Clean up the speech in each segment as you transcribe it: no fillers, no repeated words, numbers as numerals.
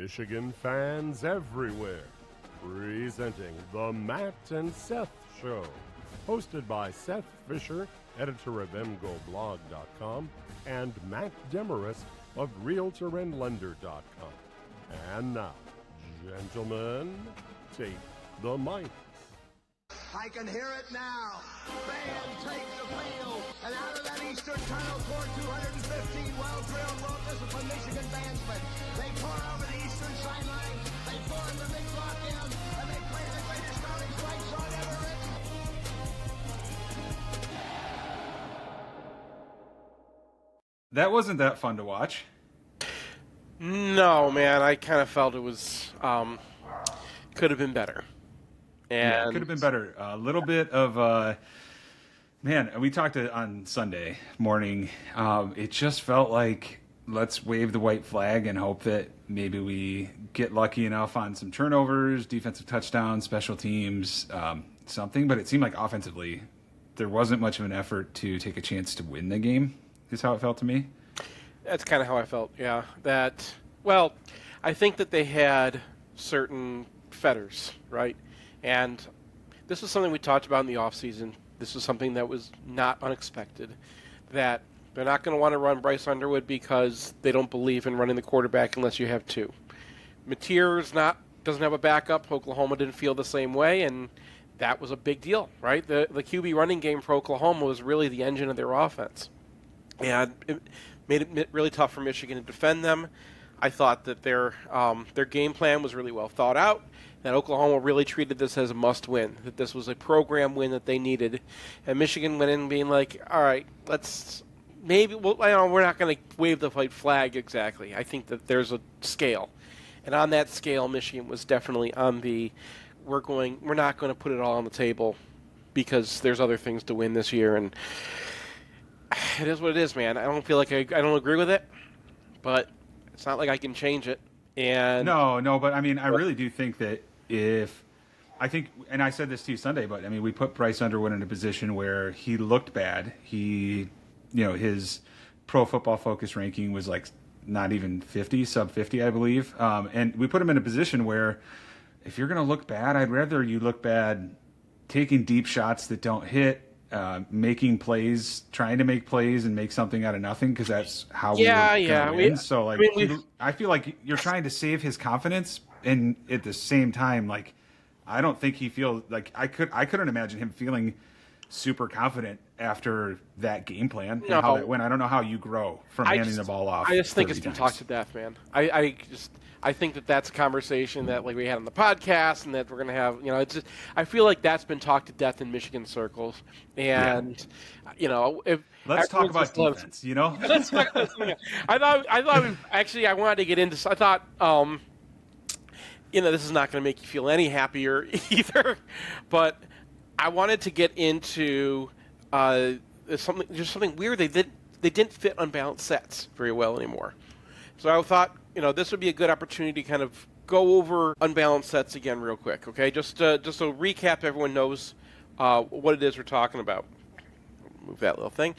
Michigan fans everywhere, presenting the Matt and Seth Show, hosted by Seth Fisher, editor of MGoBlog.com, and Matt Demorest of Realtor and Lender.com. And now, gentlemen, take the mic. I can hear it now. Band takes the field, and out of that eastern tunnel toward 215 well-drilled, well-disciplined Michigan bandsmen. They pour over the eastern sideline, they form the big block in, and they play the greatest starting strike song ever written. That wasn't that fun to watch. No, man, I kind of felt it was could have been better. Yeah, it could have been better. A little bit of, man, we talked on Sunday morning. It just felt like let's wave the white flag and hope that maybe we get lucky enough on some turnovers, defensive touchdowns, special teams, something. But it seemed like offensively there wasn't much of an effort to take a chance to win the game, is how it felt to me. That's kind of how I felt, yeah. Well, I think that they had certain fetters, right? And this was something we talked about in the offseason. This was something that was not unexpected, that they're not going to want to run Bryce Underwood because they don't believe in running the quarterback unless you have two. Mateer's doesn't have a backup. Oklahoma didn't feel the same way, and that was a big deal, right? The QB running game for Oklahoma was really the engine of their offense. And it made it really tough for Michigan to defend them. I thought that their game plan was really well thought out, that Oklahoma really treated this as a must-win, that this was a program win that they needed. And Michigan went in being like, all right, we're not going to wave the white flag exactly. I think that there's a scale. And on that scale, Michigan was definitely on we're not going to put it all on the table because there's other things to win this year. And it is what it is, man. I don't feel like I don't agree with it, but it's not like I can change it. And No, but I mean, I really do think that and I said this to you Sunday, but I mean, we put Bryce Underwood in a position where he looked bad. His Pro Football Focus ranking was like not even 50, sub 50, I believe. And we put him in a position where if you're going to look bad, I'd rather you look bad taking deep shots that don't hit, making plays, trying to make plays and make something out of nothing, because that's how we win. So I feel like you're trying to save his confidence, and at the same time, like I don't think he feels like I couldn't imagine him feeling super confident after that game plan and how that went. I don't know how you grow from handing the ball off. I just think it's been times. talked to death, man. I think that's a conversation that like we had on the podcast, and that we're gonna have. It's just I feel like that's been talked to death in Michigan circles, and let's talk about defense. Let's talk about something. I wanted to get into. I thought, this is not going to make you feel any happier either, but I wanted to get into something weird. They didn't fit unbalanced sets very well anymore. So I thought, this would be a good opportunity to kind of go over unbalanced sets again real quick, okay? Just so recap, everyone knows what it is we're talking about. Move that little thing.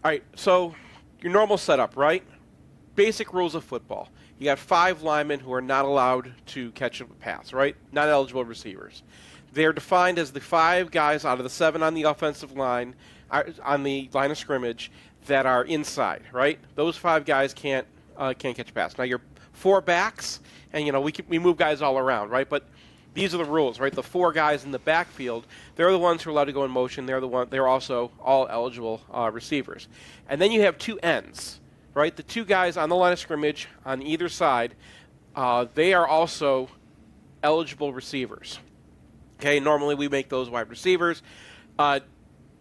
All right, so your normal setup, right? Basic rules of football. You got 5 linemen who are not allowed to catch a pass, right? Not eligible receivers. They're defined as the 5 guys out of the 7 on the offensive line, on the line of scrimmage, that are inside, right? Those 5 guys can't catch a pass. Now your 4 backs, and we move guys all around, right? But these are the rules, right? The 4 guys in the backfield, they're the ones who are allowed to go in motion. They're also all eligible receivers. And then you have 2 ends, right? The 2 guys on the line of scrimmage on either side, they are also eligible receivers. Okay, normally we make those wide receivers.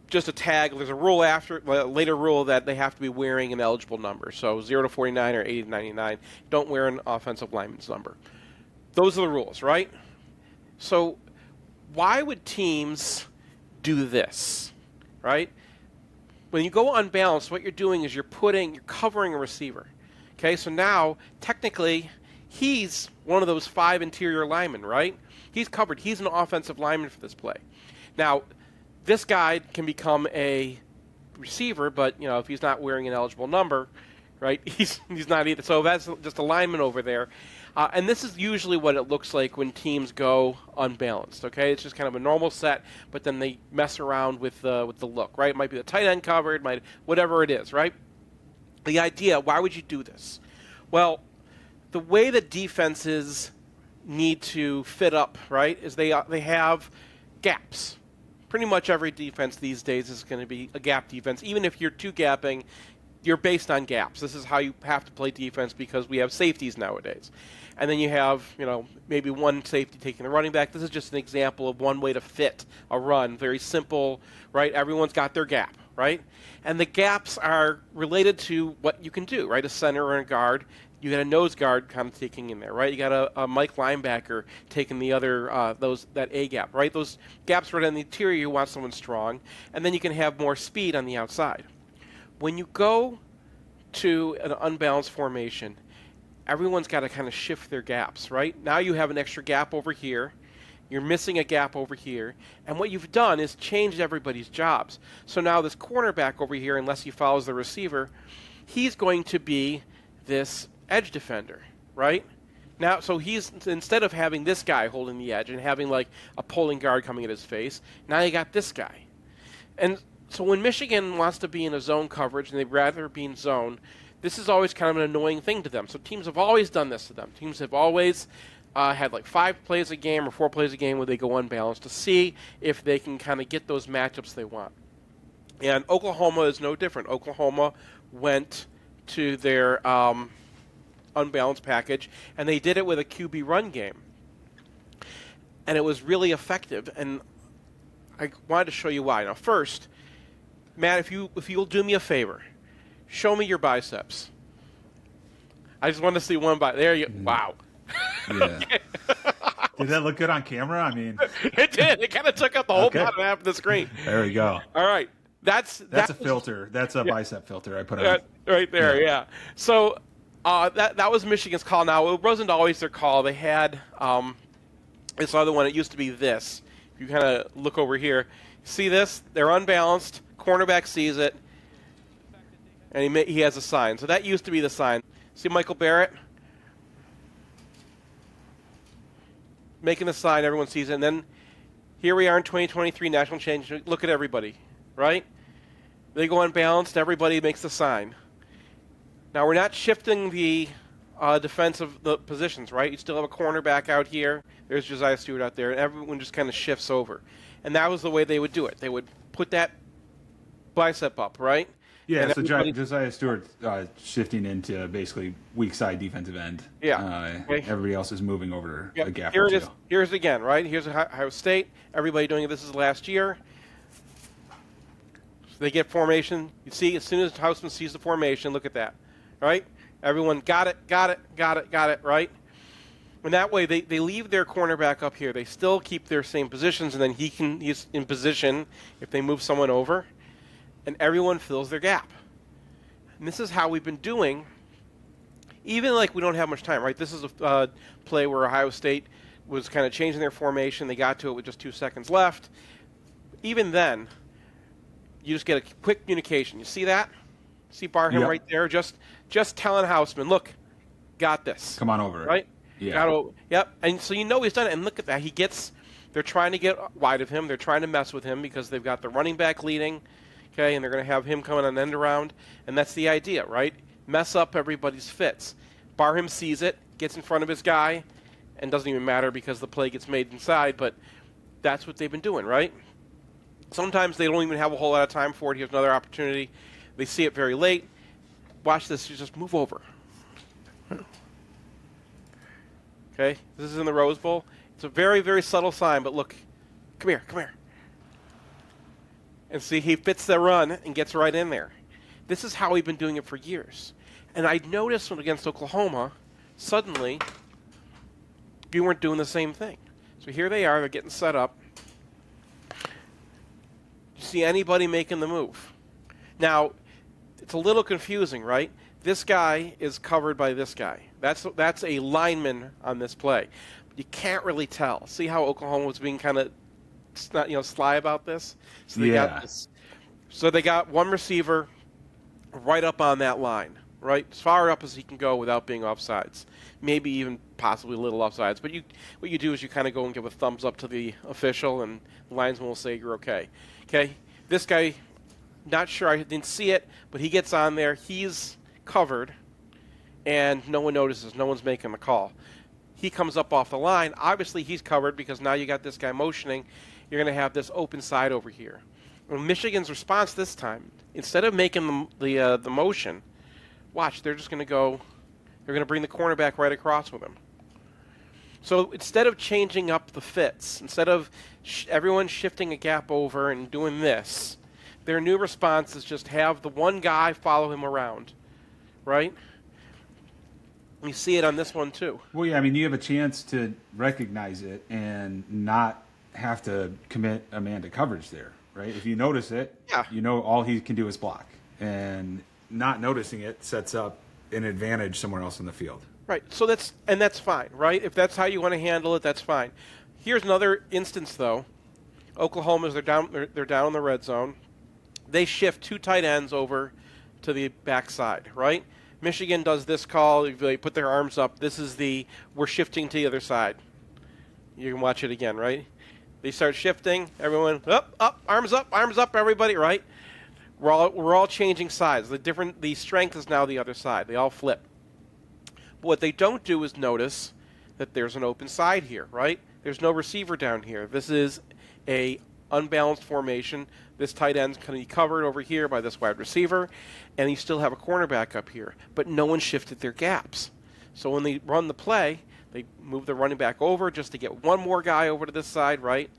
Just a tag. There's a later rule that they have to be wearing an eligible number. So 0 to 49 or 80 to 99. Don't wear an offensive lineman's number. Those are the rules, right? So why would teams do this, right? When you go unbalanced, what you're doing is you're covering a receiver. Okay, so now technically he's one of those 5 interior linemen, right? He's covered. He's an offensive lineman for this play. Now, this guy can become a receiver, but if he's not wearing an eligible number, right? He's not either. So that's just a lineman over there. And this is usually what it looks like when teams go unbalanced, okay? It's just kind of a normal set, but then they mess around with the look, right? It might be the tight end covered, whatever it is, right? The idea, why would you do this? Well, the way that defenses need to fit up, right, is they have gaps. Pretty much every defense these days is going to be a gap defense. Even if you're two gapping, you're based on gaps. This is how you have to play defense because we have safeties nowadays. And then you have, maybe one safety taking the running back. This is just an example of one way to fit a run. Very simple, right? Everyone's got their gap, right? And the gaps are related to what you can do, right? A center or a guard. You got a nose guard kind of taking in there, right? You got a Mike linebacker taking the other that A gap, right? Those gaps right on the interior, you want someone strong, and then you can have more speed on the outside. When you go to an unbalanced formation, everyone's got to kind of shift their gaps, right? Now you have an extra gap over here. You're missing a gap over here. And what you've done is changed everybody's jobs. So now this cornerback over here, unless he follows the receiver, he's going to be this edge defender, right? Now, so he's, instead of having this guy holding the edge and having like a pulling guard coming at his face, now you got this guy. And so when Michigan wants to be in a zone coverage and they'd rather be in zone, this is always kind of an annoying thing to them. So teams have always done this to them. Teams have always had like 5 plays a game or 4 plays a game where they go unbalanced to see if they can kind of get those matchups they want. And Oklahoma is no different. Oklahoma went to their unbalanced package, and they did it with a QB run game. And it was really effective, and I wanted to show you why. Now, first, Matt, if you'll do me a favor, show me your biceps. I just want to see one there you wow. Yeah. Okay. Did that look good on camera? I mean, it did. It kind of took up the whole bottom half of the screen. There we go. All right. That's a filter. That's a bicep filter I put on. Right there, yeah. So that was Michigan's call. Now, it wasn't always their call. They had this other one. It used to be this. If you kind of look over here, see this? They're unbalanced. Cornerback sees it, and he has a sign. So that used to be the sign. See Michael Barrett? Making a sign, everyone sees it. And then here we are in 2023 national change. Look at everybody, right? They go unbalanced. Everybody makes the sign. Now, we're not shifting the defensive the positions, right? You still have a cornerback out here. There's Josiah Stewart out there. And everyone just kind of shifts over. And that was the way they would do it. They would put that bicep up, right? Yeah, and so Josiah Stewart shifting into basically weak side defensive end. Yeah. Okay. Everybody else is moving over a gap. Here it is. Here's it again, right? Here's Ohio State. Everybody doing it. This is last year. So they get formation. You see, as soon as Hausman sees the formation, look at that, right? Everyone got it, right? And that way they leave their cornerback up here. They still keep their same positions, and then he's in position if they move someone over. And everyone fills their gap. And this is how we've been doing, even like we don't have much time, right? This is a play where Ohio State was kind of changing their formation. They got to it with just 2 seconds left. Even then, you just get a quick communication. You see that? See Barham right there? Just telling Hausman, look, got this. Come on over. Right? Yeah. Yep. And so he's done it. And look at that. They're trying to get wide of him. They're trying to mess with him because they've got the running back leading. Okay, and they're going to have him coming on end around, and that's the idea, right? Mess up everybody's fits. Barham sees it, gets in front of his guy, and doesn't even matter because the play gets made inside, but that's what they've been doing, right? Sometimes they don't even have a whole lot of time for it. Here's another opportunity. They see it very late. Watch this. You just move over. Okay, this is in the Rose Bowl. It's a very, very subtle sign, but look. Come here. And see, he fits the run and gets right in there. This is how we've been doing it for years. And I noticed when against Oklahoma, suddenly, we weren't doing the same thing. So here they are. They're getting set up. You see anybody making the move? Now, it's a little confusing, right? This guy is covered by this guy. That's a lineman on this play. But you can't really tell. See how Oklahoma was being kind of sly about this? So they got this. So they got one receiver right up on that line. right? As far up as he can go without being offsides. Maybe even possibly a little offsides. But what you do is you kind of go and give a thumbs up to the official, and the linesman will say you're okay. Okay? This guy, not sure, I didn't see it, but he gets on there. He's covered, and no one notices. No one's making the call. He comes up off the line. Obviously, he's covered because now you got this guy motioning. You're going to have this open side over here. Well, Michigan's response this time, instead of making the motion, watch, they're just going to go, they're going to bring the cornerback right across with him. So instead of changing up the fits, instead of everyone shifting a gap over and doing this, their new response is just have the one guy follow him around, right? You see it on this one too. Well, yeah, I mean, you have a chance to recognize it and not have to commit a man to coverage there, right? If you notice it, yeah, you know all he can do is block. And not noticing it sets up an advantage somewhere else in the field. Right. So that's fine, right? If that's how you want to handle it, that's fine. Here's another instance though. Oklahoma's they're down in the red zone. They shift 2 tight ends over to the backside, right? Michigan does this call. They put their arms up. This is we're shifting to the other side. You can watch it again, right? They start shifting. Everyone up, arms up, everybody, right? We're all changing sides. The strength is now the other side. They all flip. But what they don't do is notice that there's an open side here, right? There's no receiver down here. This is a unbalanced formation. This tight end's going to be covered over here by this wide receiver, and you still have a cornerback up here. But no one shifted their gaps. So when they run the play, they move the running back over just to get one more guy over to this side, right?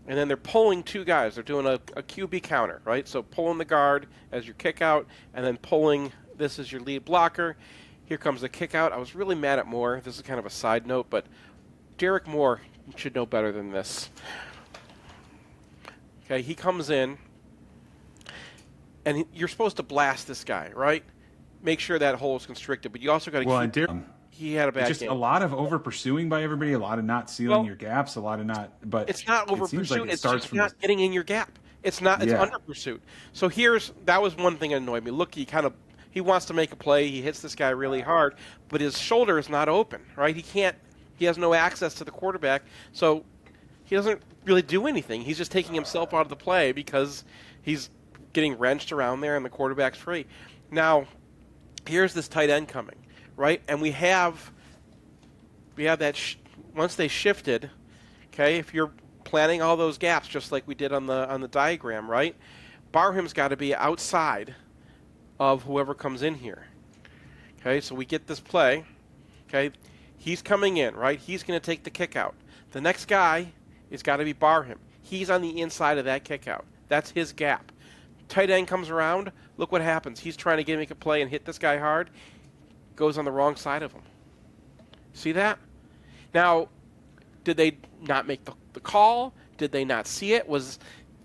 And then they're pulling 2 guys. They're doing a QB counter, right? So pulling the guard as your kick out, and then pulling this as your lead blocker. Here comes the kick out. I was really mad at Moore. This is kind of a side note, but Derek Moore should know better than this. Okay, he comes in, and you're supposed to blast this guy, right? Make sure that hole is constricted, but you also got to keep... He had a bad just game. A lot of over pursuing by everybody, a lot of not sealing your gaps, a lot of not. But it's not over pursuit. Like it's just not getting in your gap. It's not. It's under pursuit. So that was one thing that annoyed me. Look, he wants to make a play. He hits this guy really hard, but his shoulder is not open. Right? He can't. He has no access to the quarterback, so he doesn't really do anything. He's just taking himself out of the play because he's getting wrenched around there, and the quarterback's free. Now, here's this tight end coming. Right, and we have that once they shifted. Okay, if you're planning all those gaps just like we did on the diagram, right? Barham's got to be outside of whoever comes in here. Okay, so we get this play. Okay, he's coming in, right? He's going to take the kick out. The next guy is got to be Barham. He's on the inside of that kick out. That's his gap. Tight end comes around. Look what happens. He's trying to make a play and hit this guy hard. Goes on the wrong side of him. See that? Now, did they not make the call? Did they not see it? Was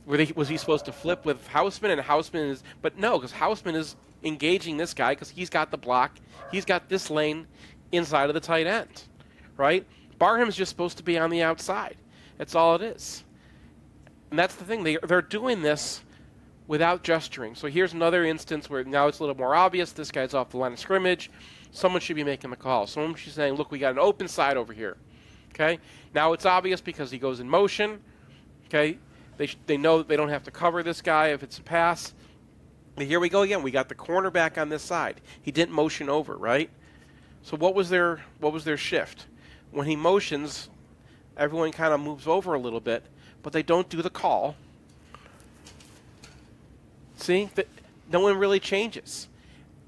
he supposed to flip with Houseman? And Houseman is, but no, because Houseman is engaging this guy because he's got the block. He's got this lane inside of the tight end, right? Barham's just supposed to be on the outside. That's all it is. And that's the thing. They're doing this without gesturing. So here's another instance where now it's a little more obvious. This guy's off the line of scrimmage. Someone should be making the call. Someone should be saying, look, we got an open side over here. Okay? Now it's obvious because he goes in motion. Okay? They know that they don't have to cover this guy if it's a pass. But here we go again. We got the cornerback on this side. He didn't motion over, right? So what was their shift? When he motions, everyone kind of moves over a little bit, but they don't do the call. See? No one really changes.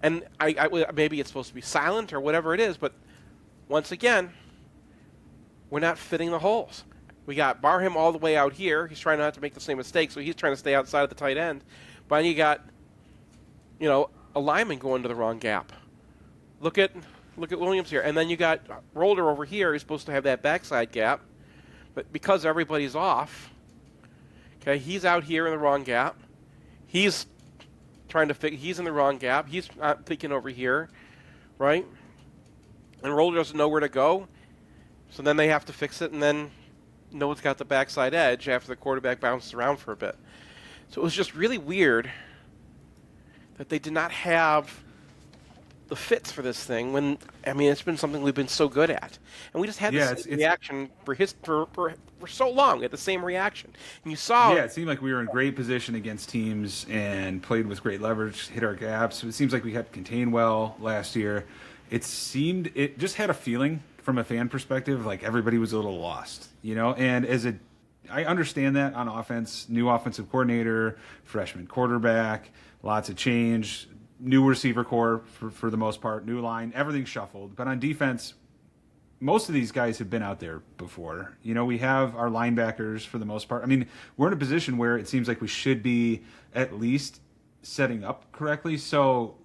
And maybe it's supposed to be silent or whatever it is, but once again, we're not fitting the holes. We got Barham all the way out here. He's trying not to make the same mistake, so he's trying to stay outside of the tight end. But then you got, a lineman going to the wrong gap. Look at Williams here. And then you got Rolder over here. He's supposed to have that backside gap. But because everybody's off, okay, he's out here in the wrong gap. He's he's in the wrong gap. He's not thinking over here, right? And Rolder doesn't know where to go. So then they have to fix it, and then no one's got the backside edge after the quarterback bounces around for a bit. So it was just really weird that they did not have the fits for this thing when, I mean, it's been something we've been so good at. And we just had this reaction for so long. We had the same reaction. And you saw... Yeah, it seemed like we were in great position against teams and played with great leverage, hit our gaps. It seems like we had contained well last year. It just had a feeling from a fan perspective like everybody was a little lost, and I understand that on offense, new offensive coordinator, freshman quarterback, lots of change, new receiver core for the most part, new line, everything shuffled. But on defense, most of these guys have been out there before. We have our linebackers for the most part. I mean, we're in a position where it seems like we should be at least setting up correctly. So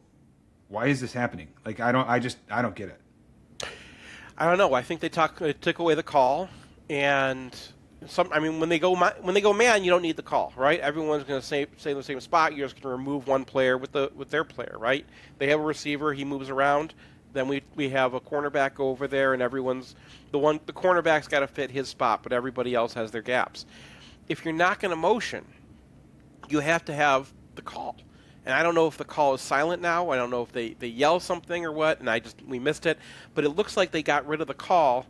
why is this happening? Like, I don't get it. I don't know. I think they took away the call, and when they go man, you don't need the call, right? Everyone's going to stay in the same spot. You're just going to remove one player with their player, right? They have a receiver, he moves around. Then we have a cornerback over there, and the cornerback's got to fit his spot, but everybody else has their gaps. If you're not going to motion, you have to have the call. And I don't know if the call is silent now. I don't know if they yell something or what, and we missed it. But it looks like they got rid of the call,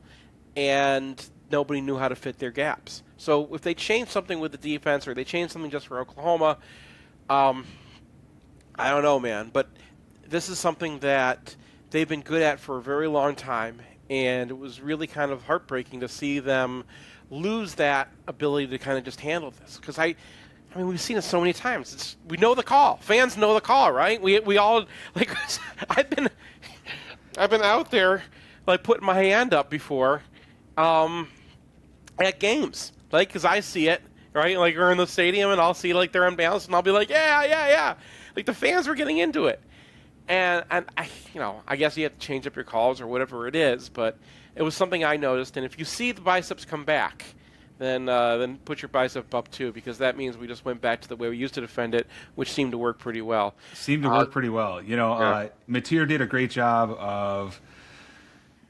and nobody knew how to fit their gaps. So if they change something with the defense, or they change something just for Oklahoma, I don't know, man. But this is something that they've been good at for a very long time, and it was really kind of heartbreaking to see them lose that ability to kind of just handle this. Because I mean, we've seen it so many times. We know the call. Fans know the call, right? We all like. I've been out there like putting my hand up before at games, like, because I see it, right? Like, we're in the stadium and I'll see like they're unbalanced and I'll be like, yeah. Like, the fans were getting into it, and I guess you have to change up your calls or whatever it is, but it was something I noticed. And if you see the biceps come back, then put your bicep up too, because that means we just went back to the way we used to defend it, which seemed to work pretty well. Mateer did a great job of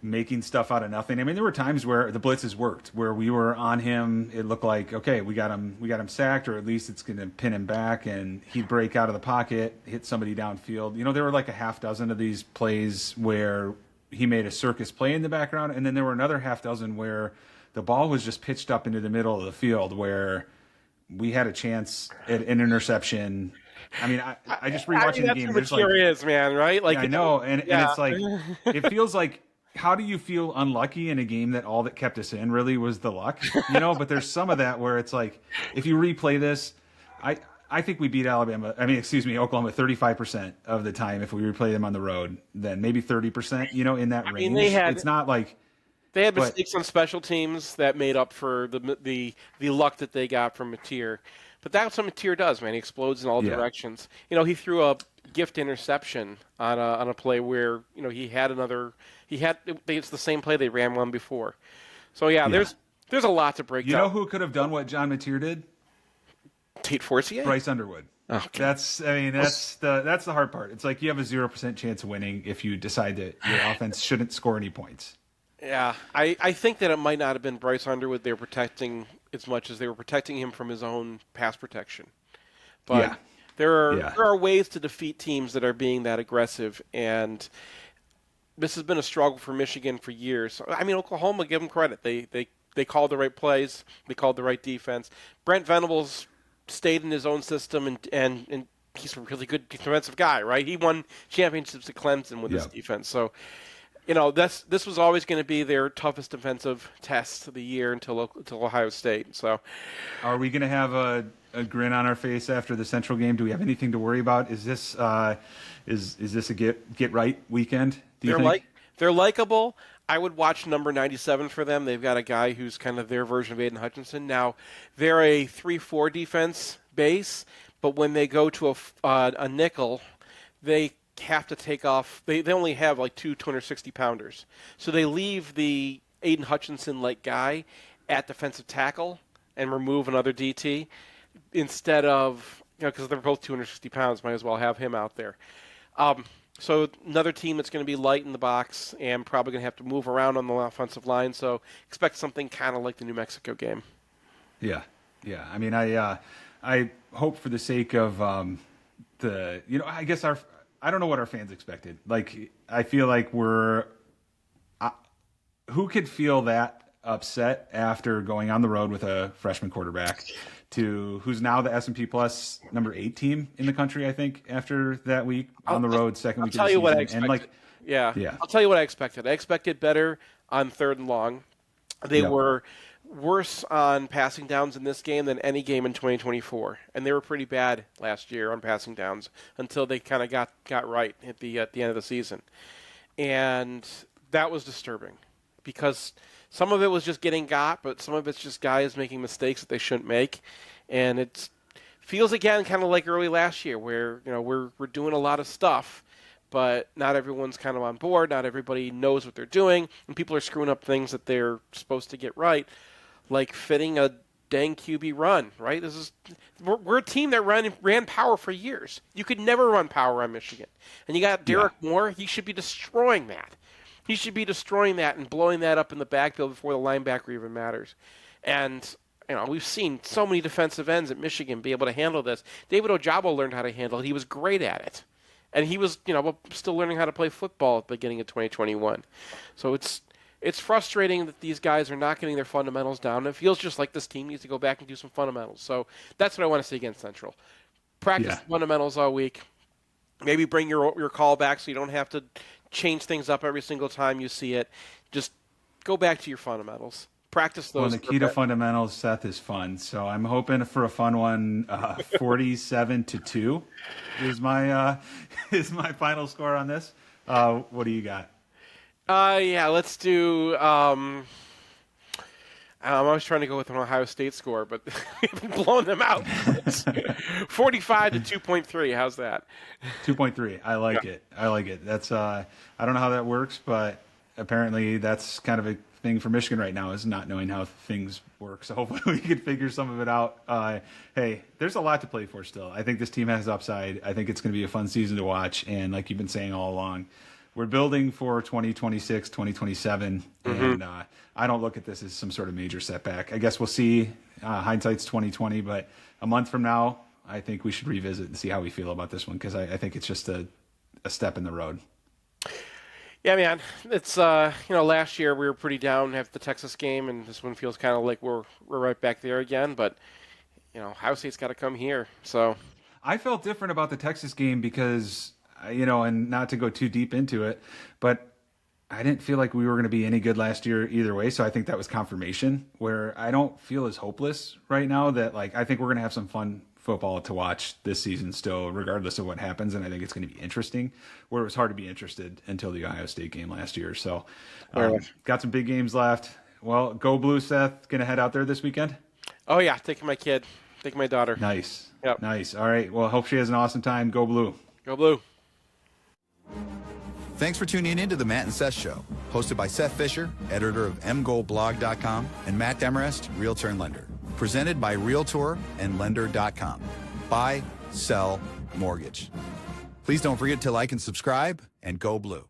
making stuff out of nothing. I mean, there were times where the blitzes worked, where we were on him. It looked like, okay, we got him sacked, or at least it's going to pin him back, and he'd break out of the pocket, hit somebody downfield. There were like a half dozen of these plays where he made a circus play in the background, and then there were another half dozen where the ball was just pitched up into the middle of the field where we had a chance at an interception. I mean, I just rewatching the game. That's what is, man, right? Like, I know, and it's like, it feels like, how do you feel unlucky in a game that all that kept us in really was the luck? But there's some of that where it's like, if you replay this, I think we beat Oklahoma 35% of the time if we replay them on the road, then maybe 30%, in that range. It's not like... They had mistakes on special teams that made up for the luck that they got from Mateer. But that's what Mateer does, man. He explodes in all directions. He threw a gift interception on a play where it's the same play they ran one before. So there's a lot to break down. You know who could have done what John Mateer did? Tate Forcier? Bryce Underwood. Okay. That's the hard part. It's like you have a 0% chance of winning if you decide that your offense shouldn't score any points. Yeah, I think that it might not have been Bryce Underwood they were protecting as much as they were protecting him from his own pass protection. But there are ways to defeat teams that are being that aggressive, and this has been a struggle for Michigan for years. I mean, Oklahoma, give them credit. They called the right plays. They called the right defense. Brent Venables stayed in his own system, and he's a really good defensive guy, right? He won championships at Clemson with his defense. So, this was always going to be their toughest defensive test of the year until Ohio State. So, are we going to have a grin on our face after the Central game? Do we have anything to worry about? Is this a get right weekend? They're likable. I would watch number 97 for them. They've got a guy who's kind of their version of Aiden Hutchinson. Now, they're a 3-4 defense base, but when they go to a nickel, they have to take off. They only have like 260-pounders. So they leave the Aiden Hutchinson-like guy at defensive tackle and remove another DT instead of, because they're both 260 pounds, might as well have him out there. So another team that's going to be light in the box and probably going to have to move around on the offensive line. So expect something kind of like the New Mexico game. Yeah. I mean, I hope for the sake of I guess I don't know what our fans expected. Like, I feel like who could feel that upset after going on the road with a freshman quarterback to who's now the S&P Plus number 8 team in the country, I think, after that week on the road, second week of the season. What I expected. Yeah. I'll tell you what I expected. I expected better on 3rd and long. They were worse on passing downs in this game than any game in 2024, and they were pretty bad last year on passing downs until they kind of got right at the end of the season, and that was disturbing because some of it was just getting got, but some of it's just guys making mistakes that they shouldn't make, and it feels again kind of like early last year where we're doing a lot of stuff, but not everyone's kind of on board. Not everybody knows what they're doing, and people are screwing up things that they're supposed to get right, like fitting a dang QB run, right? We're a team that ran power for years. You could never run power on Michigan. And you got Derek Moore. He should be destroying that. He should be destroying that and blowing that up in the backfield before the linebacker even matters. And we've seen so many defensive ends at Michigan be able to handle this. David Ojabo learned how to handle it. He was great at it. And he was, still learning how to play football at the beginning of 2021. So it's frustrating that these guys are not getting their fundamentals down. It feels just like this team needs to go back and do some fundamentals. So that's what I want to see against Central. Practice the fundamentals all week. Maybe bring your call back so you don't have to change things up every single time you see it. Just go back to your fundamentals. Practice those. Well, the key to fundamentals, Seth, is fun. So I'm hoping for a fun one. 47-2 is my final score on this. What do you got? Let's do. I'm always trying to go with an Ohio State score, but we've blown them out. 45-2.3. How's that? 2.3. I like it. I like it. That's I don't know how that works, but apparently that's kind of a thing for Michigan right now, is not knowing how things work. So hopefully we can figure some of it out. Hey, there's a lot to play for still. I think this team has upside. I think it's going to be a fun season to watch. And like you've been saying all along, we're building for 2026, 2027. And I don't look at this as some sort of major setback. I guess we'll see. Hindsight's 2020, but a month from now, I think we should revisit and see how we feel about this one, because I think it's just a step in the road. Yeah, man. It's last year we were pretty down after the Texas game, and this one feels kind of like we're right back there again. But Ohio State's got to come here. So I felt different about the Texas game because and not to go too deep into it, but I didn't feel like we were going to be any good last year either way. So I think that was confirmation, where I don't feel as hopeless right now. That I think we're going to have some fun football to watch this season still, regardless of what happens. And I think it's going to be interesting, where it was hard to be interested until the Ohio State game last year. So got some big games left. Well, go Blue, Seth. Going to head out there this weekend? Oh, yeah. Taking my kid. Taking my daughter. Nice. Yep. Nice. All right. Well, hope she has an awesome time. Go Blue. Go Blue. Thanks for tuning in to the Matt and Seth Show, hosted by Seth Fisher, editor of mgoldblog.com, and Matt Demorest, Realtor and Lender. Presented by Realtor and Lender.com. Buy, sell, mortgage. Please don't forget to like and subscribe, and go Blue.